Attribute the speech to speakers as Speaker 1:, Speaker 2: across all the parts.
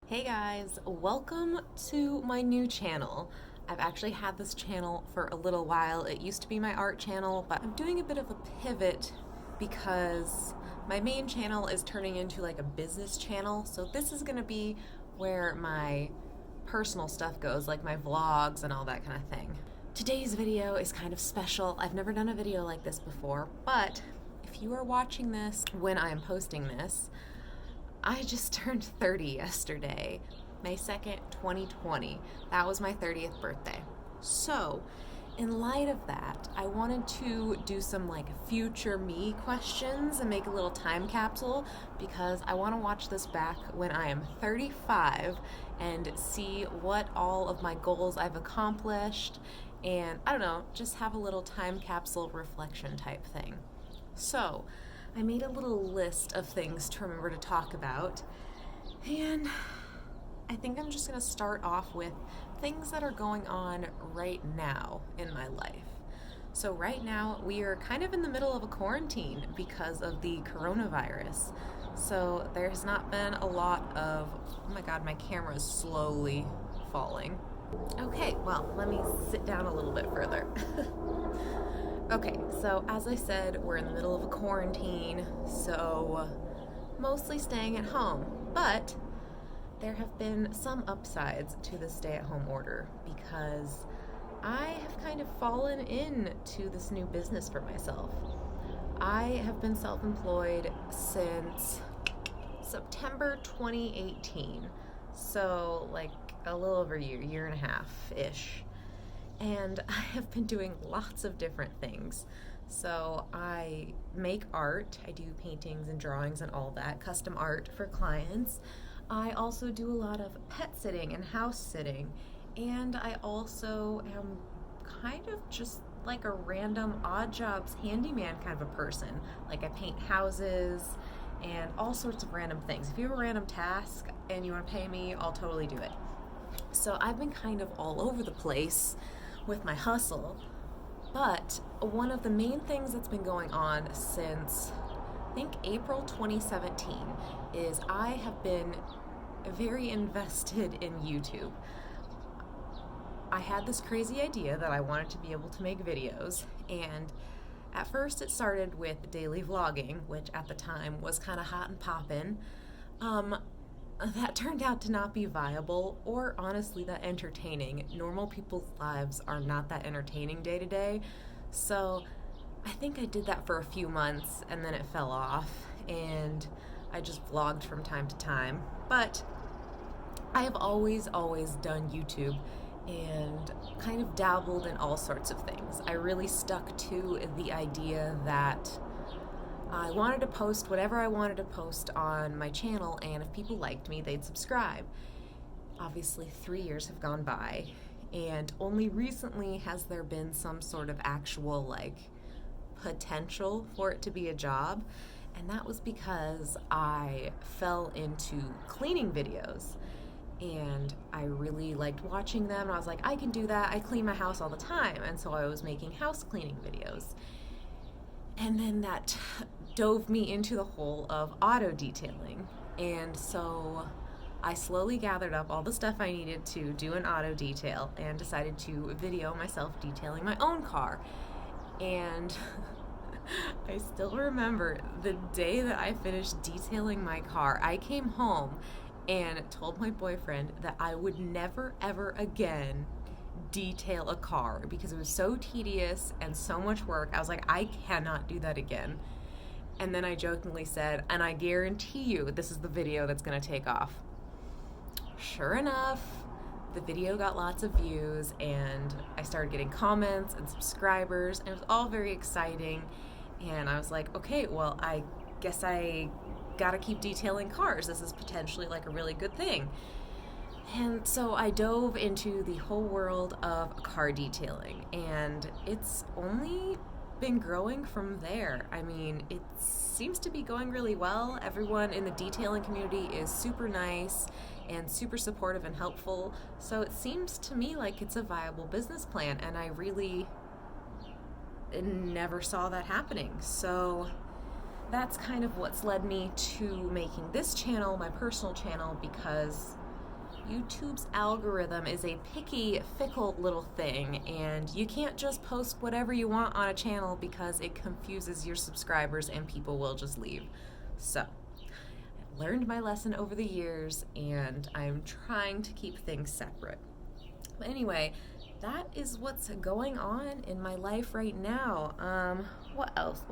Speaker 1: Hey guys, welcome to my new channel. I've actually had this channel for a little while. It used to be my art channel, but I'm doing a bit of a pivot because my main channel is turning into like a business channel. So this is gonna be where my personal stuff goes, like my vlogs and all that kind of thing. Today's video is kind of special. I've never done a video like this before, but if you are watching this when I am posting this, I just turned 30 yesterday, May 2nd, 2020. That was my 30th birthday. So, in light of that, I wanted to do some like future me questions and make a little time capsule because I want to watch this back when I am 35 and see what all of my goals I've accomplished and I don't know, just have a little time capsule reflection type thing. So, I made a little list of things to remember to talk about, and I think I'm just going to start off with things that are going on right now in my life. So right now we are kind of in the middle of a quarantine because of the coronavirus. So there has not been a lot of, oh my god, my camera is slowly falling. Okay, well, let me sit down a little bit further. Okay, so as I said, we're in the middle of a quarantine, so mostly staying at home. But there have been some upsides to the stay-at-home order because I have kind of fallen into this new business for myself. I have been self-employed since September 2018, so like a little over a year and a half-ish. And I have been doing lots of different things. So I make art, I do paintings and drawings and all that, custom art for clients. I also do a lot of pet sitting and house sitting. And I also am kind of just like a random odd jobs handyman kind of a person. Like I paint houses and all sorts of random things. If you have a random task and you want to pay me, I'll totally do it. So I've been kind of all over the place with my hustle, but one of the main things that's been going on since I think April 2017 is I have been very invested in YouTube. I had this crazy idea that I wanted to be able to make videos, and at first it started with daily vlogging, which at the time was kind of hot and poppin'. That turned out to not be viable or honestly that entertaining. Normal people's lives are not that entertaining day to day. So I think I did that for a few months and then it fell off and I just vlogged from time to time. But I have always done YouTube and kind of dabbled in all sorts of things. I really stuck to the idea that I wanted to post whatever I wanted to post on my channel, and if people liked me, they'd subscribe. Obviously, 3 years have gone by, and only recently has there been some sort of actual, like, potential for it to be a job, and that was because I fell into cleaning videos, and I really liked watching them, and I was like, I can do that, I clean my house all the time, and so I was making house cleaning videos. And then that dove me into the hole of auto detailing. And so I slowly gathered up all the stuff I needed to do an auto detail and decided to video myself detailing my own car. And I still remember the day that I finished detailing my car. I came home and told my boyfriend that I would never ever again detail a car because it was so tedious and so much work. I was like, I cannot do that again. And then I jokingly said, and I guarantee you this is the video that's going to take off. Sure enough, the video got lots of views and I started getting comments and subscribers and it was all very exciting. And I was like, okay, well, I guess I gotta keep detailing cars. This is potentially like a really good thing. And so I dove into the whole world of car detailing, and it's only been growing from there. I mean, it seems to be going really well. Everyone in the detailing community is super nice and super supportive and helpful, so it seems to me like it's a viable business plan, and I really never saw that happening. So that's kind of what's led me to making this channel my personal channel, because YouTube's algorithm is a picky, fickle little thing, and you can't just post whatever you want on a channel because it confuses your subscribers and people will just leave. So, I've learned my lesson over the years, and I'm trying to keep things separate. But anyway, that is what's going on in my life right now. What else?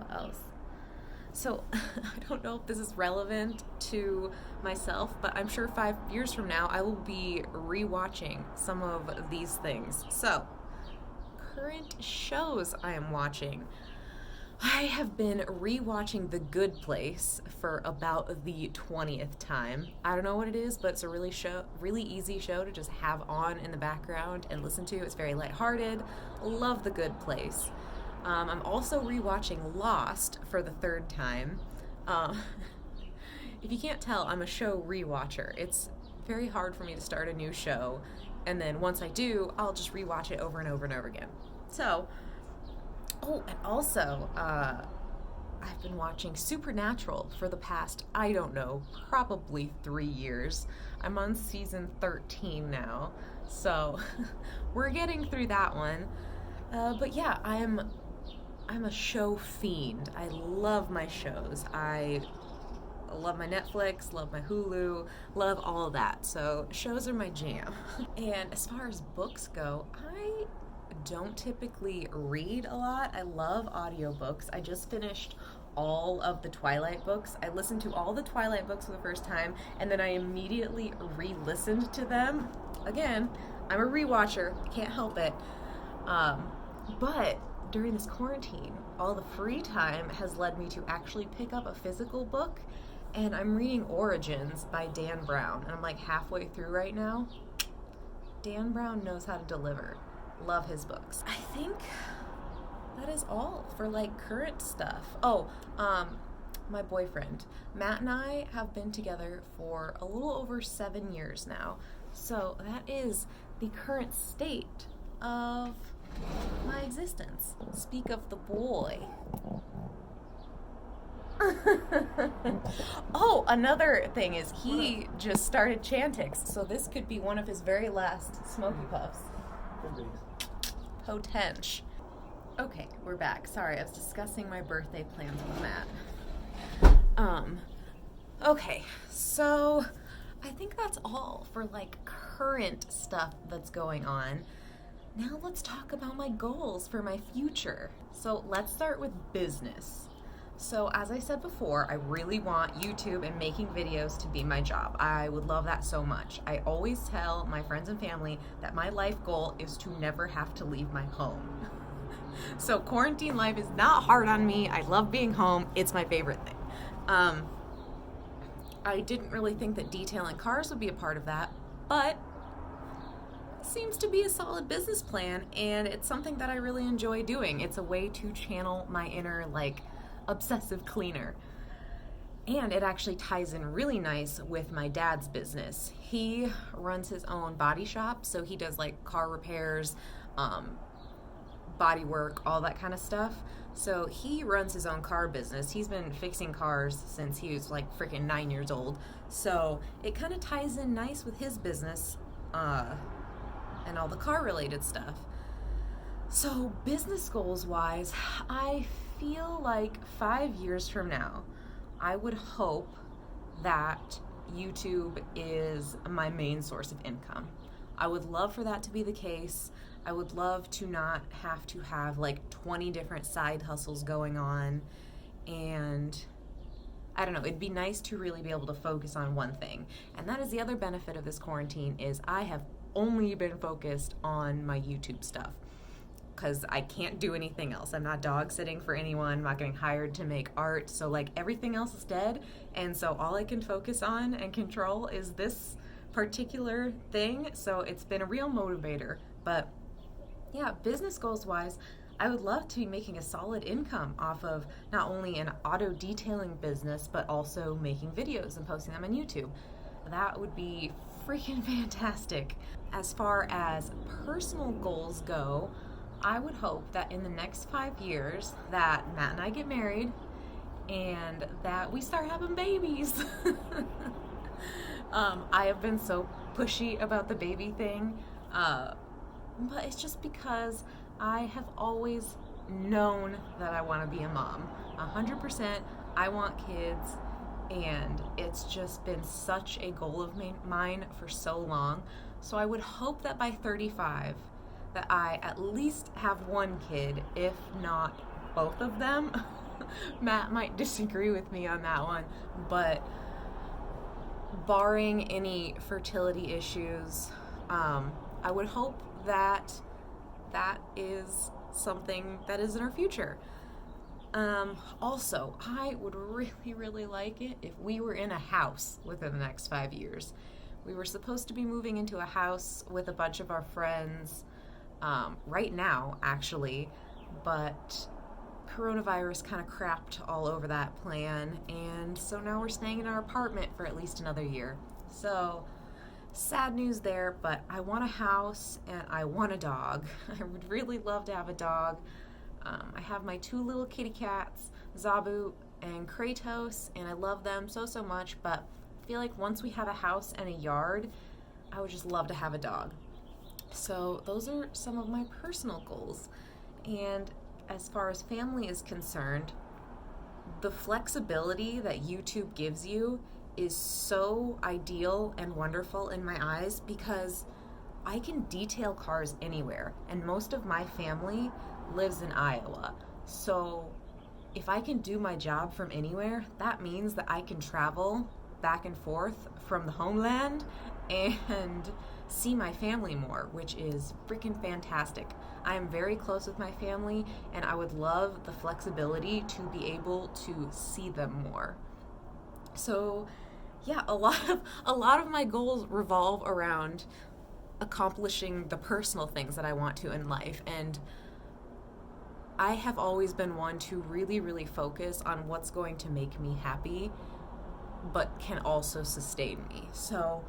Speaker 1: So, I don't know if this is relevant to myself, but I'm sure 5 years from now I will be rewatching some of these things. So, current shows I am watching. I have been rewatching The Good Place for about the 20th time. I don't know what it is, but it's a really easy show to just have on in the background and listen to. It's very lighthearted. Love The Good Place. I'm also rewatching Lost for the 3rd time. If you can't tell, I'm a show rewatcher. It's very hard for me to start a new show, and then once I do, I'll just rewatch it over and over and over again. So, and also, I've been watching Supernatural for the past, I don't know, probably 3 years. I'm on season 13 now, so we're getting through that one. But yeah, I'm a show fiend. I love my shows. I love my Netflix, love my Hulu, love all of that. So shows are my jam. And as far as books go, I don't typically read a lot. I love audiobooks. I just finished all of the Twilight books. I listened to all the Twilight books for the first time, and then I immediately re-listened to them. Again, I'm a rewatcher. Can't help it. But during this quarantine, all the free time has led me to actually pick up a physical book, and I'm reading Origins by Dan Brown, and I'm like halfway through right now. Dan Brown knows how to deliver. Love his books. I think that is all for like current stuff. My boyfriend, Matt, and I have been together for a little over 7 years now. So that is the current state of my existence. Speak of the boy. Oh, another thing is he just started Chantix, so this could be one of his very last Smoky Puffs. Potench. Okay, we're back. Sorry, I was discussing my birthday plans with Matt. Okay, so I think that's all for like current stuff that's going on. Now let's talk about my goals for my future. So let's start with business. So as I said before, I really want YouTube and making videos to be my job. I would love that so much. I always tell my friends and family that my life goal is to never have to leave my home. So quarantine life is not hard on me. I love being home. It's my favorite thing. I didn't really think that detailing cars would be a part of that, but seems to be a solid business plan, and it's something that I really enjoy doing. It's a way to channel my inner like obsessive cleaner, and it actually ties in really nice with my dad's business. He runs his own body shop, so he does like car repairs, body work, all that kind of stuff. So he runs his own car business. He's been fixing cars since he was like freaking 9 years old, so it kind of ties in nice with his business and all the car related stuff. So business goals wise, I feel like 5 years from now, I would hope that YouTube is my main source of income. I would love for that to be the case. I would love to not have to have like 20 different side hustles going on, and I don't know, it'd be nice to really be able to focus on one thing. And that is the other benefit of this quarantine, is I have only been focused on my YouTube stuff because I can't do anything else. I'm not dog sitting for anyone. I'm not getting hired to make art. So like everything else is dead. And so all I can focus on and control is this particular thing. So it's been a real motivator. But yeah, business goals wise, I would love to be making a solid income off of not only an auto detailing business, but also making videos and posting them on YouTube. That would be freaking fantastic. As far as personal goals go, I would hope that in the next 5 years that Matt and I get married and that we start having babies. I have been so pushy about the baby thing, but it's just because I have always known that I want to be a mom. 100%, I want kids, and it's just been such a goal of mine for so long. So I would hope that by 35, that I at least have one kid, if not both of them. Matt might disagree with me on that one, but barring any fertility issues, I would hope that that is something that is in our future. Also, I would really, really like it if we were in a house within the next 5 years. We were supposed to be moving into a house with a bunch of our friends right now, actually, but coronavirus kind of crapped all over that plan, and so now we're staying in our apartment for at least another year. So, sad news there, but I want a house and I want a dog. I would really love to have a dog. I have my 2 little kitty cats, Zabu and Kratos, and I love them so, so much, but I feel like once we have a house and a yard, I would just love to have a dog. So those are some of my personal goals. And as far as family is concerned, the flexibility that YouTube gives you is so ideal and wonderful in my eyes, because I can detail cars anywhere, and most of my family lives in Iowa. So if I can do my job from anywhere, that means that I can travel back and forth from the homeland and see my family more, which is freaking fantastic. I am very close with my family, and I would love the flexibility to be able to see them more. So yeah, a lot of my goals revolve around accomplishing the personal things that I want to in life, and I have always been one to really, really focus on what's going to make me happy, but can also sustain me. So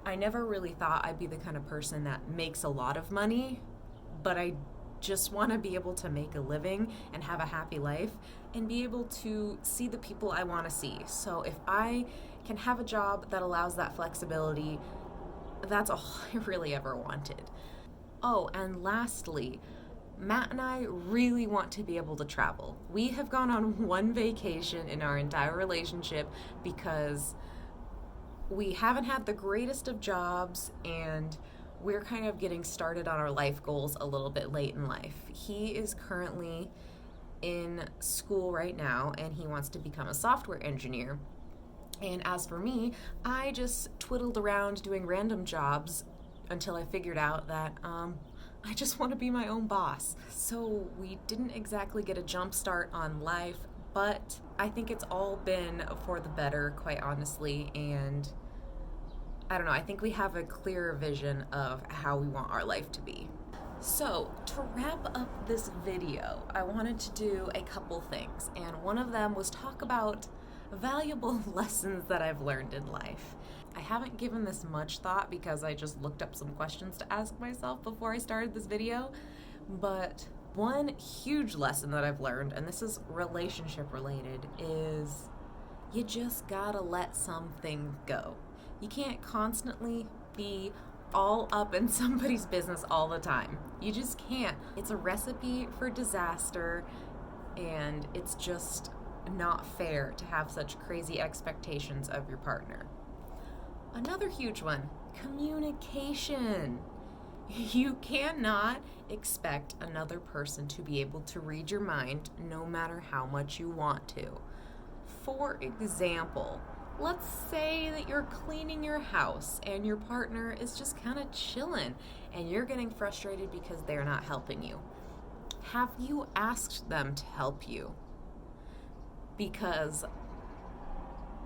Speaker 1: I never really thought I'd be the kind of person that makes a lot of money, but I just want to be able to make a living and have a happy life and be able to see the people I want to see. So if I can have a job that allows that flexibility, that's all I really ever wanted. Oh, and lastly, Matt and I really want to be able to travel. We have gone on one vacation in our entire relationship because we haven't had the greatest of jobs, and we're kind of getting started on our life goals a little bit late in life. He is currently in school right now, and he wants to become a software engineer. And as for me, I just twiddled around doing random jobs until I figured out that I just want to be my own boss. So we didn't exactly get a jump start on life, but I think it's all been for the better, quite honestly, and I don't know, I think we have a clearer vision of how we want our life to be. So, to wrap up this video, I wanted to do a couple things, and one of them was talk about valuable lessons that I've learned in life. I haven't given this much thought because I just looked up some questions to ask myself before I started this video, but one huge lesson that I've learned, and this is relationship related, is you just gotta let something go. You can't constantly be all up in somebody's business all the time. You just can't. It's a recipe for disaster, and it's just not fair to have such crazy expectations of your partner. Another huge one, communication. You cannot expect another person to be able to read your mind no matter how much you want to. For example, let's say that you're cleaning your house and your partner is just kind of chilling and you're getting frustrated because they're not helping you. Have you asked them to help you? Because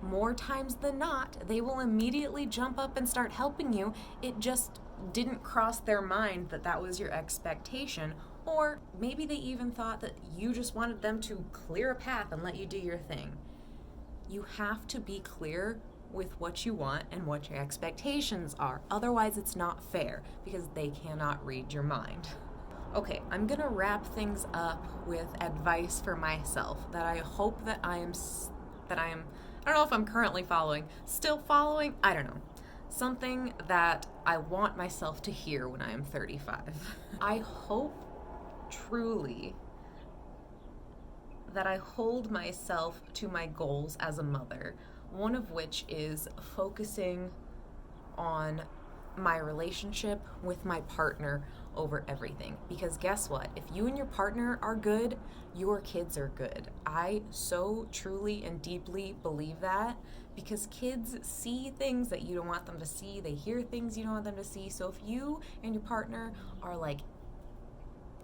Speaker 1: more times than not, they will immediately jump up and start helping you. It just didn't cross their mind that that was your expectation, or maybe they even thought that you just wanted them to clear a path and let you do your thing. You have to be clear with what you want and what your expectations are. Otherwise, it's not fair because they cannot read your mind. Okay, I'm gonna wrap things up with advice for myself that I hope that I don't know if I'm currently following. Still following? I don't know. something that I want myself to hear when I am 35. I hope truly that I hold myself to my goals as a mother, one of which is focusing on my relationship with my partner over everything. Because guess what? If you and your partner are good, your kids are good. I so truly and deeply believe that, because kids see things that you don't want them to see. They hear things you don't want them to see. So if you and your partner are like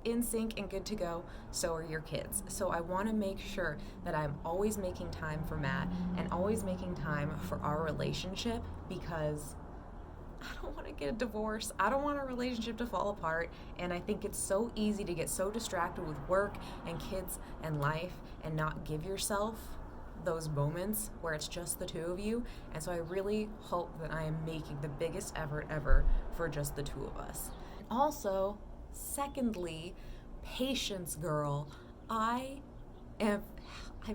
Speaker 1: in sync and good to go, so are your kids. So I want to make sure that I'm always making time for Matt and always making time for our relationship, because I don't want to get a divorce. I don't want our relationship to fall apart. And I think it's so easy to get so distracted with work and kids and life and not give yourself those moments where it's just the two of you. And so I really hope that I am making the biggest effort ever for just the two of us. Also, secondly, patience, girl. I've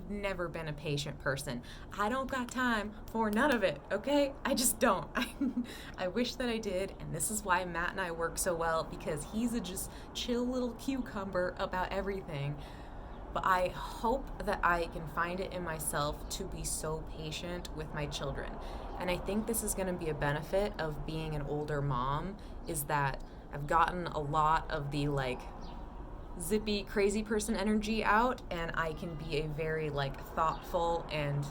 Speaker 1: never been a patient person. I don't got time for none of it, okay? I just don't. I wish that I did, and this is why Matt and I work so well, because he's a just chill little cucumber about everything. But I hope that I can find it in myself to be so patient with my children. And I think this is going to be a benefit of being an older mom, is that I've gotten a lot of the zippy crazy person energy out, and I can be a very thoughtful and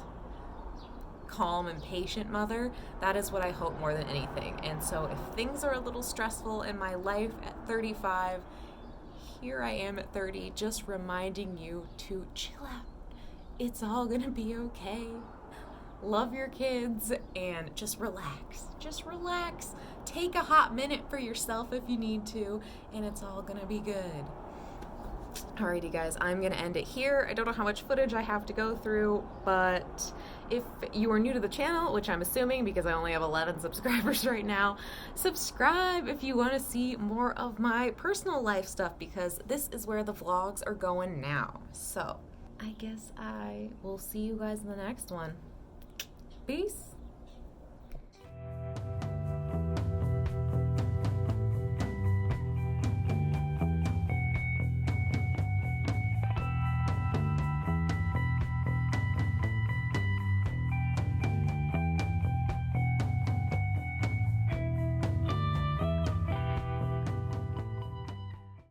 Speaker 1: calm and patient mother. That is what I hope more than anything. And so if things are a little stressful in my life at 35, here I am at 30, just reminding you to chill out. It's all gonna be okay. Love your kids and just relax. Just relax. Take a hot minute for yourself if you need to, and it's all gonna be good. Alrighty guys, I'm gonna end it here. I don't know how much footage I have to go through, but if you are new to the channel, which I'm assuming because I only have 11 subscribers right now, subscribe if you want to see more of my personal life stuff, because this is where the vlogs are going now. So I guess I will see you guys in the next one. Peace.